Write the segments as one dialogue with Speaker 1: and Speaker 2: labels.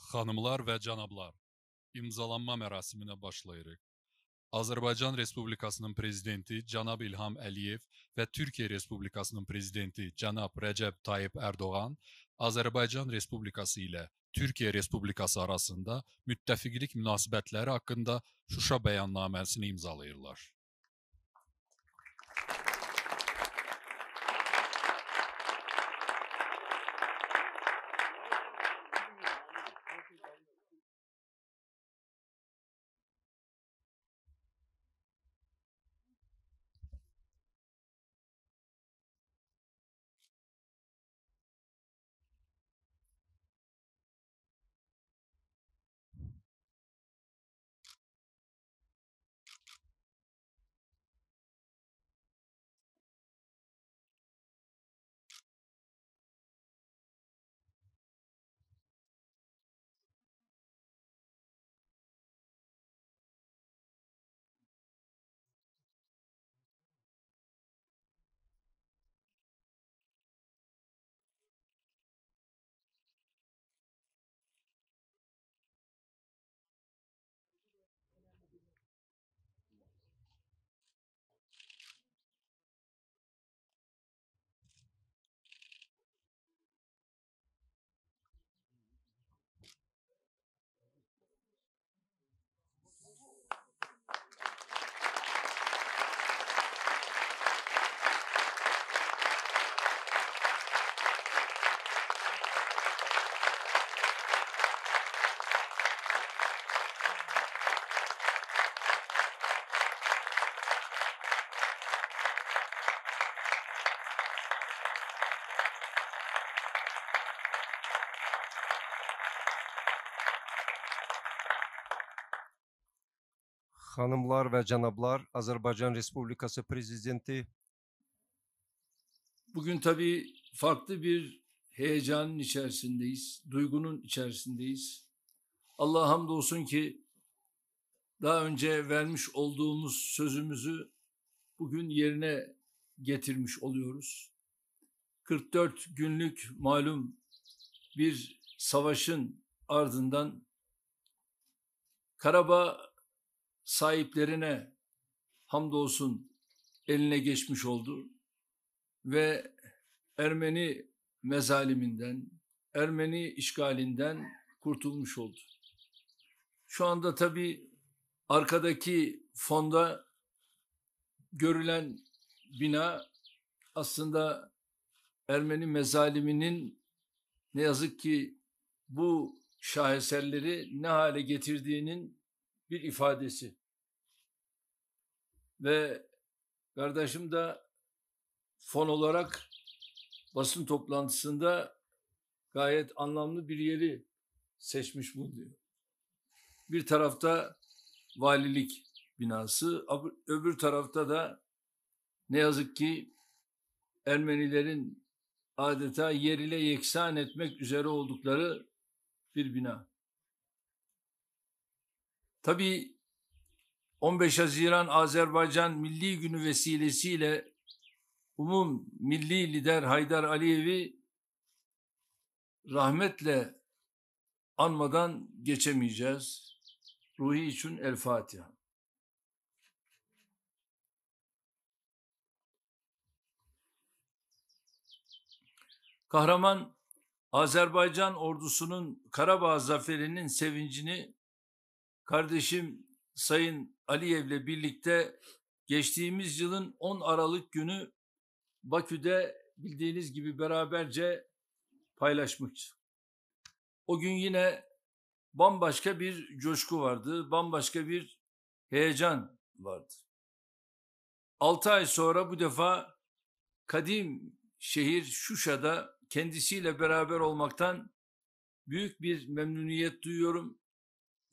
Speaker 1: Xanımlar və cənablar, imzalanma mərasiminə başlayırıq. Azərbaycan Respublikasının Prezidenti Cənab İlham Əliyev və Türkiyə Respublikasının Prezidenti Cənab Rəcəb Tayyip Erdoğan Azərbaycan Respublikası ilə Türkiyə Respublikası arasında müttəfiqlik münasibətləri haqqında Şuşa bəyannaməsini imzalayırlar.
Speaker 2: Hanımlar ve canablar, Azerbaycan Respublikası Prezidenti.
Speaker 3: Bugün tabii farklı bir heyecanın içerisindeyiz, duygunun içerisindeyiz. Allah'a hamdolsun ki daha önce vermiş olduğumuz sözümüzü bugün yerine getirmiş oluyoruz. 44 günlük malum bir savaşın ardından Karabağ sahiplerine hamdolsun eline geçmiş oldu ve Ermeni mezaliminden, Ermeni işgalinden kurtulmuş oldu. Şu anda tabii arkadaki fonda görülen bina aslında Ermeni mezaliminin ne yazık ki bu şaheserleri ne hale getirdiğinin bir ifadesi. Ve kardeşim de fon olarak basın toplantısında gayet anlamlı bir yeri seçmiş bulunuyor. Bir tarafta valilik binası, öbür tarafta da ne yazık ki Ermenilerin adeta yer ile yeksan etmek üzere oldukları bir bina. Tabii 15 Haziran Azerbaycan Milli Günü vesilesiyle umum milli lider Haydar Aliyev'i rahmetle anmadan geçemeyeceğiz. Ruhi için El Fatiha. Kahraman Azerbaycan ordusunun Karabağ zaferinin sevincini kardeşim Sayın Aliyev'le birlikte geçtiğimiz yılın 10 Aralık günü Bakü'de bildiğiniz gibi beraberce paylaşmıştık. O gün yine bambaşka bir coşku vardı, bambaşka bir heyecan vardı. 6 ay sonra bu defa kadim şehir Şuşa'da kendisiyle beraber olmaktan büyük bir memnuniyet duyuyorum.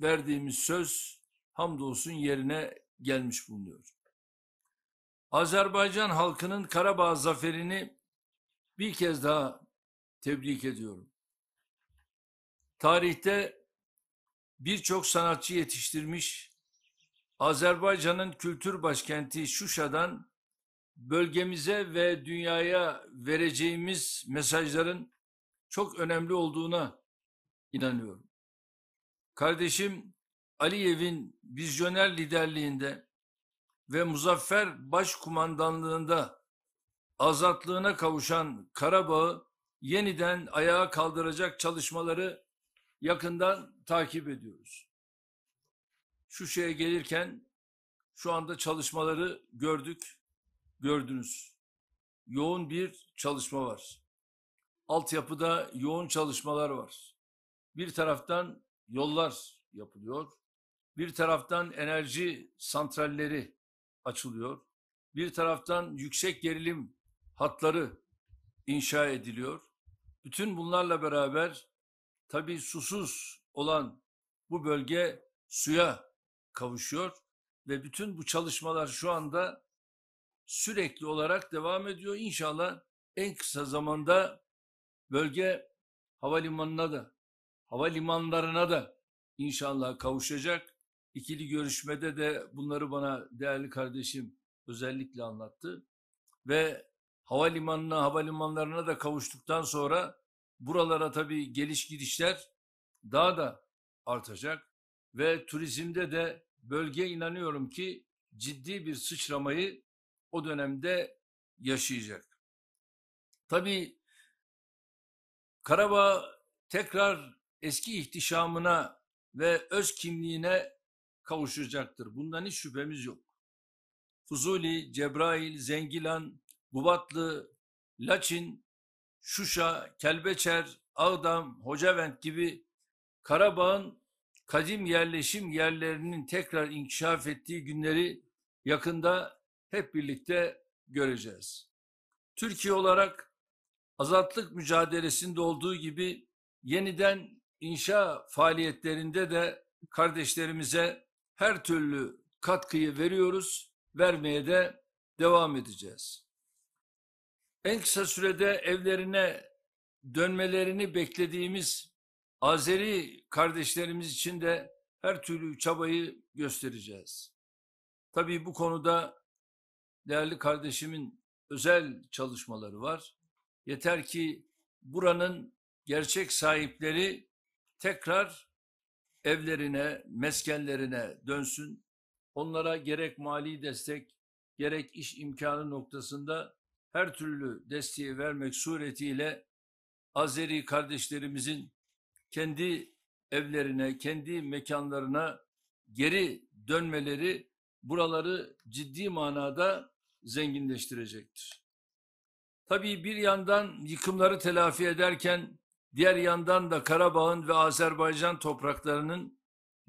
Speaker 3: Verdiğimiz söz hamdolsun yerine gelmiş bulunuyor. Azerbaycan halkının Karabağ zaferini bir kez daha tebrik ediyorum. Tarihte birçok sanatçı yetiştirmiş, Azerbaycan'ın kültür başkenti Şuşa'dan bölgemize ve dünyaya vereceğimiz mesajların çok önemli olduğuna inanıyorum. Kardeşim Aliyev'in vizyoner liderliğinde ve muzaffer başkumandanlığında azatlığına kavuşan Karabağ'ı yeniden ayağa kaldıracak çalışmaları yakından takip ediyoruz. Şuşa'ya gelirken şu anda çalışmaları gördünüz. Yoğun bir çalışma var. Altyapıda yoğun çalışmalar var. Bir taraftan yollar yapılıyor. Bir taraftan enerji santralleri açılıyor. Bir taraftan yüksek gerilim hatları inşa ediliyor. Bütün bunlarla beraber tabii susuz olan bu bölge suya kavuşuyor ve bütün bu çalışmalar şu anda sürekli olarak devam ediyor. İnşallah en kısa zamanda bölge havalimanlarına da inşallah kavuşacak. İkili görüşmede de bunları bana değerli kardeşim özellikle anlattı. Ve havalimanlarına da kavuştuktan sonra buralara tabii geliş gidişler daha da artacak. Ve turizmde de bölge inanıyorum ki ciddi bir sıçramayı o dönemde yaşayacak. Tabii Karabağ tekrar eski ihtişamına ve öz kimliğine kavuşacaktır. Bundan hiç şüphemiz yok. Fuzuli, Cebrail, Zengilan, Gubatlı, Laçin, Şuşa, Kelbeçer, Ağdam, Hocavent gibi Karabağ'ın kadim yerleşim yerlerinin tekrar inkişaf ettiği günleri yakında hep birlikte göreceğiz. Türkiye olarak azatlık mücadelesinde olduğu gibi yeniden inşa faaliyetlerinde de kardeşlerimize her türlü katkıyı veriyoruz, vermeye de devam edeceğiz. En kısa sürede evlerine dönmelerini beklediğimiz Azeri kardeşlerimiz için de her türlü çabayı göstereceğiz. Tabii bu konuda değerli kardeşimin özel çalışmaları var. Yeter ki buranın gerçek sahipleri tekrar evlerine, meskenlerine dönsün. Onlara gerek mali destek, gerek iş imkanı noktasında her türlü desteği vermek suretiyle Azeri kardeşlerimizin kendi evlerine, kendi mekanlarına geri dönmeleri buraları ciddi manada zenginleştirecektir. Tabii bir yandan yıkımları telafi ederken diğer yandan da Karabağ'ın ve Azerbaycan topraklarının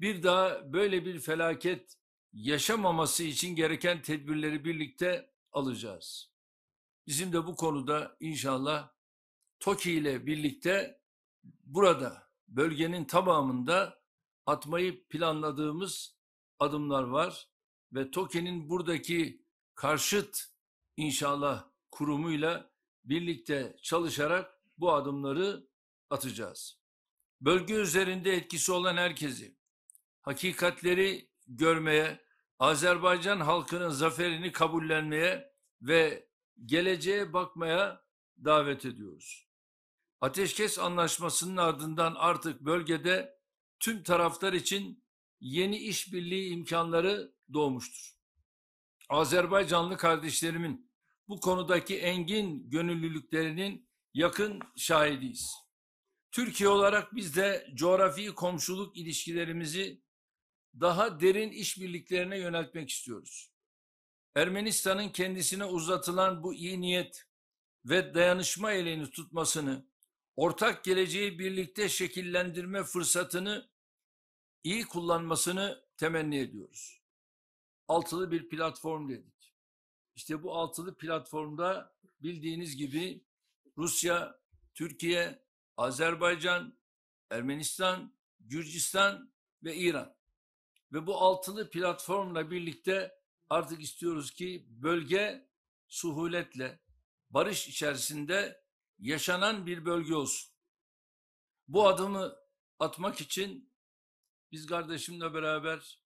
Speaker 3: bir daha böyle bir felaket yaşamaması için gereken tedbirleri birlikte alacağız. Bizim de bu konuda inşallah TOKİ ile birlikte burada bölgenin tamamında atmayı planladığımız adımlar var ve TOKİ'nin buradaki karşıt inşallah kurumuyla birlikte çalışarak bu adımları atacağız. Bölge üzerinde etkisi olan herkesi hakikatleri görmeye, Azerbaycan halkının zaferini kabullenmeye ve geleceğe bakmaya davet ediyoruz. Ateşkes anlaşmasının ardından artık bölgede tüm taraflar için yeni işbirliği imkanları doğmuştur. Azerbaycanlı kardeşlerimin bu konudaki engin gönüllülüklerinin yakın şahidiyiz. Türkiye olarak biz de coğrafi komşuluk ilişkilerimizi daha derin işbirliklerine yöneltmek istiyoruz. Ermenistan'ın kendisine uzatılan bu iyi niyet ve dayanışma elini tutmasını, ortak geleceği birlikte şekillendirme fırsatını iyi kullanmasını temenni ediyoruz. Altılı bir platform dedik. İşte bu altılı platformda bildiğiniz gibi Rusya, Türkiye, Azerbaycan, Ermenistan, Gürcistan ve İran. Ve bu altılı platformla birlikte artık istiyoruz ki bölge suhuletle, barış içerisinde yaşanan bir bölge olsun. Bu adımı atmak için biz kardeşimle beraber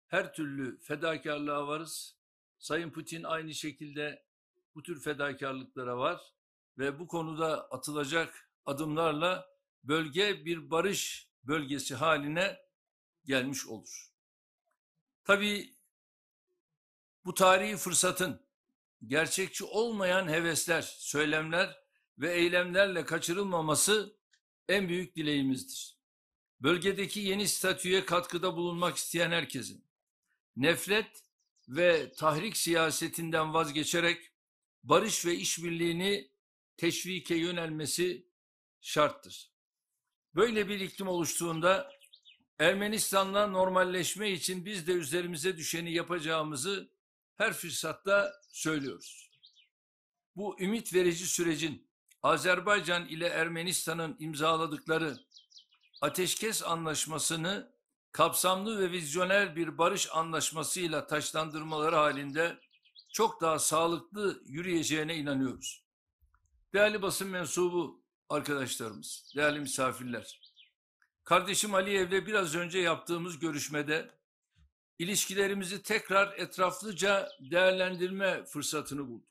Speaker 3: her türlü fedakarlığa varız. Sayın Putin aynı şekilde bu tür fedakarlıklara var ve bu konuda atılacak adımlarla bölge bir barış bölgesi haline gelmiş olur. Tabii bu tarihi fırsatın gerçekçi olmayan hevesler, söylemler ve eylemlerle kaçırılmaması en büyük dileğimizdir. Bölgedeki yeni statüye katkıda bulunmak isteyen herkesin nefret ve tahrik siyasetinden vazgeçerek barış ve işbirliğini teşvike yönelmesi şarttır. Böyle bir iklim oluştuğunda Ermenistan'la normalleşme için biz de üzerimize düşeni yapacağımızı her fırsatta söylüyoruz. Bu ümit verici sürecin Azerbaycan ile Ermenistan'ın imzaladıkları ateşkes anlaşmasını kapsamlı ve vizyoner bir barış anlaşmasıyla taçlandırmaları halinde çok daha sağlıklı yürüyeceğine inanıyoruz. Değerli basın mensubu arkadaşlarımız, değerli misafirler, kardeşim Aliyev'le biraz önce yaptığımız görüşmede ilişkilerimizi tekrar etraflıca değerlendirme fırsatını bulduk.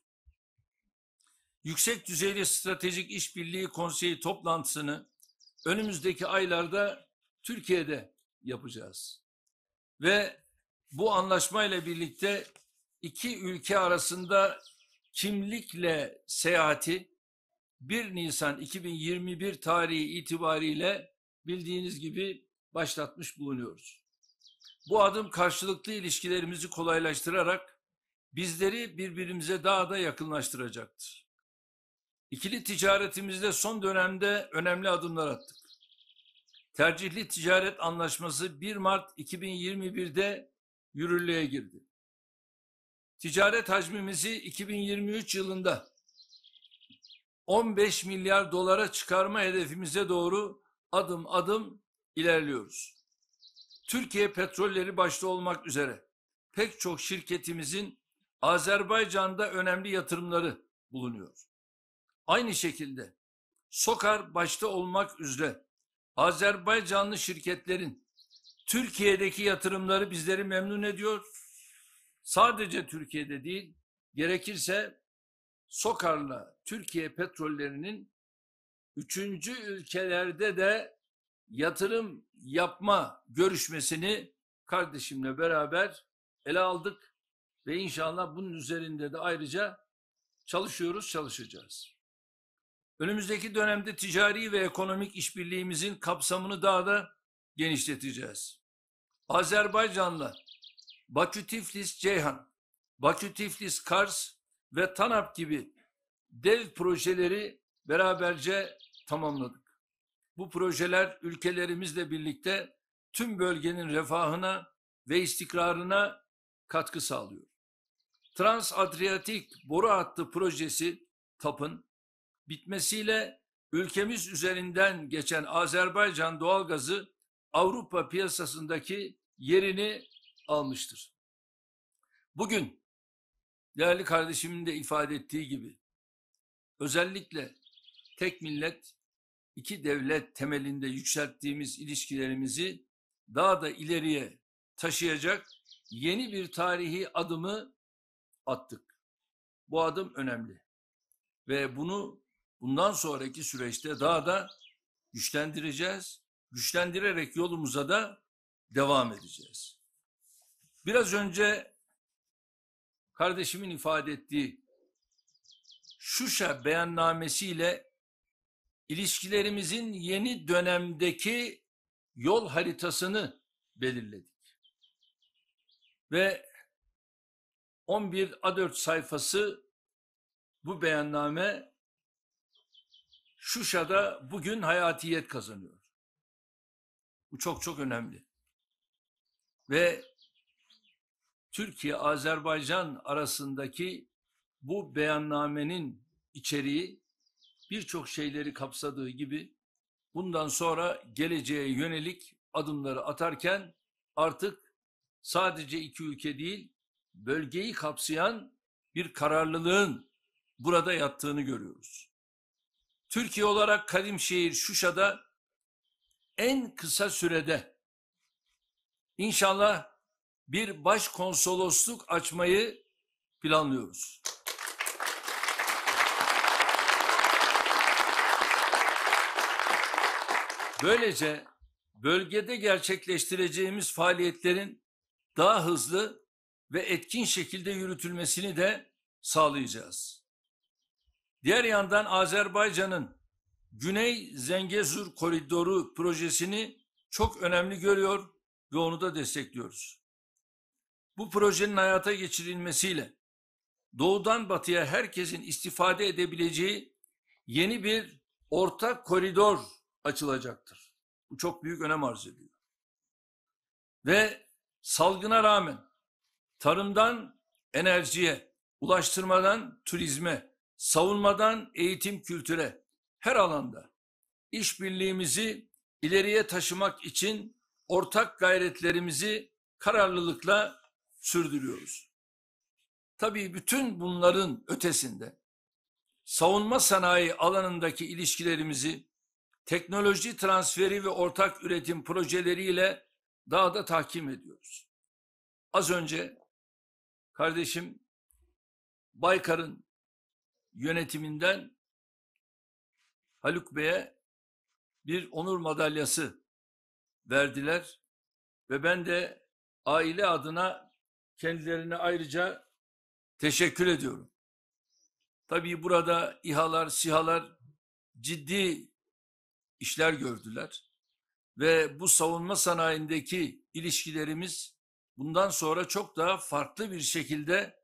Speaker 3: Yüksek düzeyli stratejik işbirliği konseyi toplantısını önümüzdeki aylarda Türkiye'de yapacağız. Ve bu anlaşmayla birlikte iki ülke arasında kimlikle seyahati 1 Nisan 2021 tarihi itibariyle bildiğiniz gibi başlatmış bulunuyoruz. Bu adım karşılıklı ilişkilerimizi kolaylaştırarak bizleri birbirimize daha da yakınlaştıracaktır. İkili ticaretimizde son dönemde önemli adımlar attık. Tercihli ticaret anlaşması 1 Mart 2021'de yürürlüğe girdi. Ticaret hacmimizi 2023 yılında 15 milyar dolara çıkarma hedefimize doğru adım adım ilerliyoruz. Türkiye Petrolleri başta olmak üzere pek çok şirketimizin Azerbaycan'da önemli yatırımları bulunuyor. Aynı şekilde SOKAR başta olmak üzere Azerbaycanlı şirketlerin Türkiye'deki yatırımları bizleri memnun ediyor. Sadece Türkiye'de değil, gerekirse SOKAR'la Türkiye Petrollerinin 3. ülkelerde de yatırım yapma görüşmesini kardeşimle beraber ele aldık ve inşallah bunun üzerinde de ayrıca çalışacağız. Önümüzdeki dönemde ticari ve ekonomik işbirliğimizin kapsamını daha da genişleteceğiz. Azerbaycan'la Bakü-Tiflis-Ceyhan, Bakü-Tiflis-Kars ve TANAP gibi dev projeleri beraberce tamamladık. Bu projeler ülkelerimizle birlikte tüm bölgenin refahına ve istikrarına katkı sağlıyor. Trans-Adriyatik boru hattı projesi TAP'ın bitmesiyle ülkemiz üzerinden geçen Azerbaycan doğalgazı Avrupa piyasasındaki yerini almıştır. Bugün değerli kardeşimin de ifade ettiği gibi özellikle tek millet, iki devlet temelinde yükselttiğimiz ilişkilerimizi daha da ileriye taşıyacak yeni bir tarihi adımı attık. Bu adım önemli ve bunu bundan sonraki süreçte daha da güçlendireceğiz. Güçlendirerek yolumuza da devam edeceğiz. Biraz önce kardeşimin ifade ettiği Şuşa beyannamesiyle ilişkilerimizin yeni dönemdeki yol haritasını belirledik. ve 11 A4 sayfası bu beyanname Şuşa'da bugün hayatiyet kazanıyor. Bu çok çok önemli. Ve Türkiye-Azerbaycan arasındaki bu beyannamenin içeriği birçok şeyleri kapsadığı gibi bundan sonra geleceğe yönelik adımları atarken artık sadece iki ülke değil, bölgeyi kapsayan bir kararlılığın burada yattığını görüyoruz. Türkiye olarak Kadim Şuşa'da en kısa sürede inşallah bir başkonsolosluk açmayı planlıyoruz. Böylece bölgede gerçekleştireceğimiz faaliyetlerin daha hızlı ve etkin şekilde yürütülmesini de sağlayacağız. Diğer yandan Azerbaycan'ın Güney Zengezur Koridoru projesini çok önemli görüyor ve onu da destekliyoruz. Bu projenin hayata geçirilmesiyle doğudan batıya herkesin istifade edebileceği yeni bir ortak koridor açılacaktır. Bu çok büyük önem arz ediyor. Ve salgına rağmen tarımdan enerjiye, ulaştırmadan turizme, savunmadan eğitim kültüre her alanda işbirliğimizi ileriye taşımak için ortak gayretlerimizi kararlılıkla sürdürüyoruz. Tabii bütün bunların ötesinde savunma sanayi alanındaki ilişkilerimizi teknoloji transferi ve ortak üretim projeleriyle daha da tahkim ediyoruz. Az önce kardeşim Baykar'ın yönetiminden Haluk Bey'e bir onur madalyası verdiler ve ben de aile adına kendilerine ayrıca teşekkür ediyorum. Tabii burada İHA'lar, SİHA'lar ciddi işler gördüler ve bu savunma sanayindeki ilişkilerimiz bundan sonra çok daha farklı bir şekilde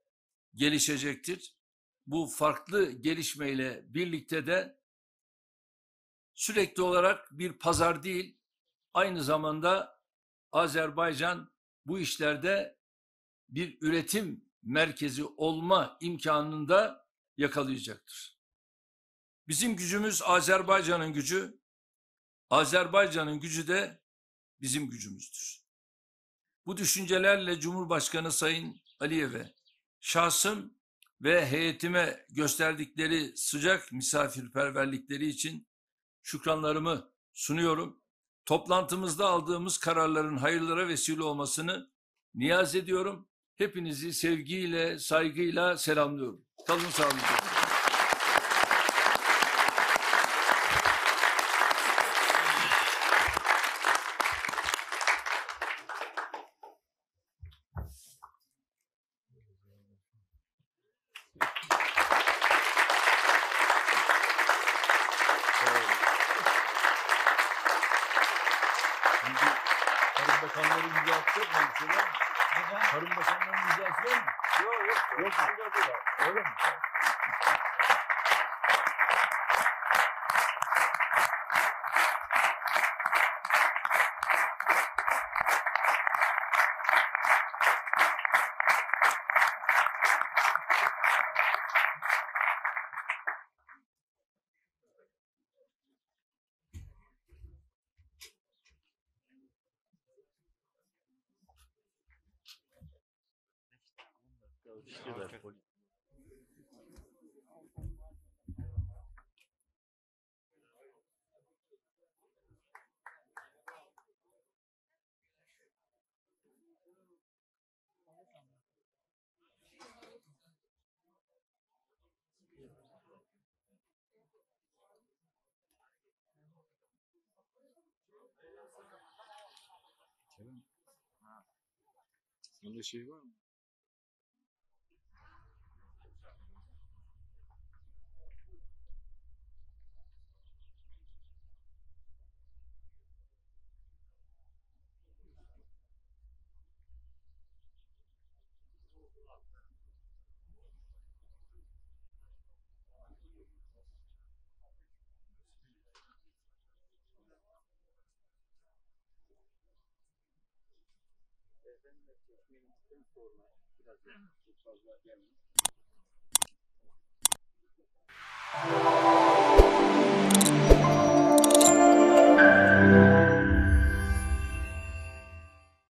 Speaker 3: gelişecektir. Bu farklı gelişmeyle birlikte de sürekli olarak bir pazar değil, aynı zamanda Azerbaycan bu işlerde bir üretim merkezi olma imkanını da yakalayacaktır. Bizim gücümüz Azerbaycan'ın gücü, Azerbaycan'ın gücü de bizim gücümüzdür. Bu düşüncelerle Cumhurbaşkanı Sayın Aliyev'e, şahsım ve heyetime gösterdikleri sıcak misafirperverlikleri için şükranlarımı sunuyorum. Toplantımızda aldığımız kararların hayırlara vesile olmasını niyaz ediyorum. Hepinizi sevgiyle, saygıyla selamlıyorum. Kalın sağlıcakla.
Speaker 4: Tarım Bakanları imza atacak mı? Bir şey var mı? Tarım Bakanları imza atacak mı? Yok. Öyle mi? Sende şey var mı?
Speaker 5: öğretmenimizden sonra biraz çok fazla gelmez.